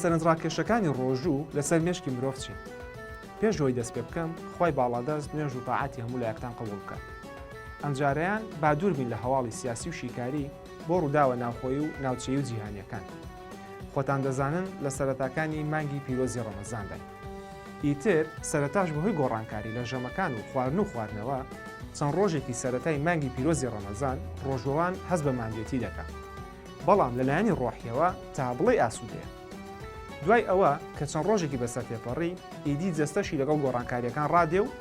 سەرنجڕاکێشەکانی ڕۆژوو لەسەر مێشکی مرۆڤ چین؟ پێشەوەی دەست پێ بکەم، خوای باڵادەست نوێژ و تاعاتی هەموو لایەکتان قبوڵ بکات. ئەمجارەیان با دوور بین لە هەواڵی سیاسی و شیکاری بۆ ڕووداوە ناوخۆیی و ناوچەیی و جیهانیەکان. خۆتان دەزانن لە سەرەتاکانی مانگی پیرۆزی ڕەمەزاندای. ئیتر سەرەتاش بەهۆی گۆڕانکاری لە ژەمەکان و خواردن و خواردنەوە چەند ڕۆژێکی سەرەتای مانگی پیرۆزی ڕەمەزان ڕۆژەوان هەست بە ماندوێتی دەکات. بەڵام لەلایەنی ڕۆحیەوە تا بڵێ ئاسوودەیە. دوای ئەوە کە چەند ڕۆژێکی بەسەر تێپەڕی ئیدی جەستەشی لەگەڵ گۆڕانکاریەکان ڕادێ و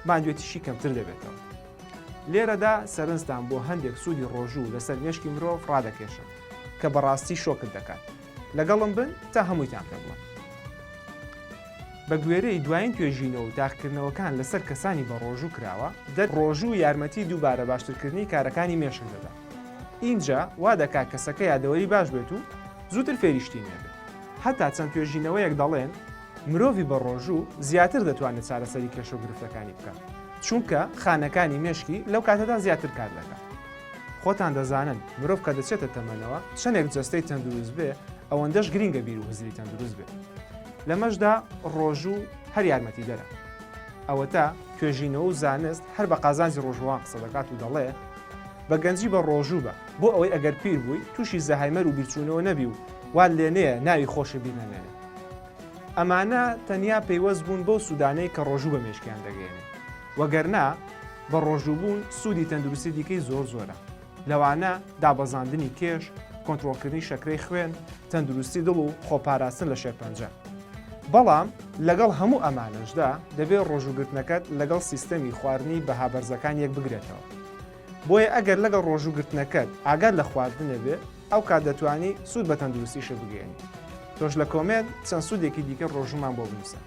ماندوێتیشی کەمتر دەبێتەوە. لێرەدا سەرنجدان بۆ هەندێک سوودی ڕۆژوو لەسەر مێشکی مرۆڤ ڕادەکێشم کە بەڕاستی شۆکت دەکات. لەگەڵم بن تا هەموویتان پێ بڵێم. بە گوێرەی دوایین توێژینەوە و تاقیکردنەوەکان لەسەر کەسانی بە ڕۆژوو کراوە ڕۆژوو یارمەتی دووبارە باشترکردنی کارەکانی مێشک دەدا. اینجا وا دەکات کەسەکە یادەوەری باش بێت و زووتر فێریشتی نێبێت. هەتا چەند توێژینەوەیەک دەڵێن مرۆڤی بە ڕۆژوو زیاتر دەتوانێت چارەسەری کێشە و گرفتەکانی بکات، چونکە خانەکانی مێشکی لەو کاتەدا زیاتر کار دەکات. خۆتان دەزانن مرۆڤ کە دەچێتە تەمەنەوە چەندێک جەستەی تەندروست بێ ئەوەندەش گرینگە بیر و هزری تەندروست بێت. لەمەشدا ڕۆژوو هەر یارمەتی دەرە. ئەوە تا توێژینەوە و زانست هەر بە قازانجی ڕۆژوان قسە دەکات و دەڵێ بە گەنجی بە ڕۆژوو بە بۆ ئەوەی ئەگەر پیر بووی تووشی زەهایمەر و بیرچوونەوە نەبی و وا لێنەیە ناوی خۆشە بیرنەمێنێ. ئەمانە تەنیا پەیوەست بوون بۆ سوودانەی کە ڕۆژوو بە مێشکیان دەگەێنێ. وەگەرنا بە ڕۆژوو بوون سوودی تەندروستی دیکەی زۆرە. لەوانە دابەزاندنی کێش، کۆنتڕۆڵکردنی شەکرەی خوێن، تەندروستی دڵ و خۆپاراستن لە شێرپەنجە. بەڵام لەگەڵ هەموو ئەمانەشدا دەبێت ڕۆژووگرتنەکەت لەگەڵ سیستەمی خواردنی بە هابەرزەکان یەک بگرێتەوە. بۆیە ئەگەر لەگەڵ ڕۆژووگرتنەکەت ئاگات لە خواردنە بێ ئەو کات دەتوانی سوود بە تەندروستیشە بگەێنی. تۆش لە کۆمنت چەند سوودێکی دیکە ڕۆژومان بۆ بنووسە.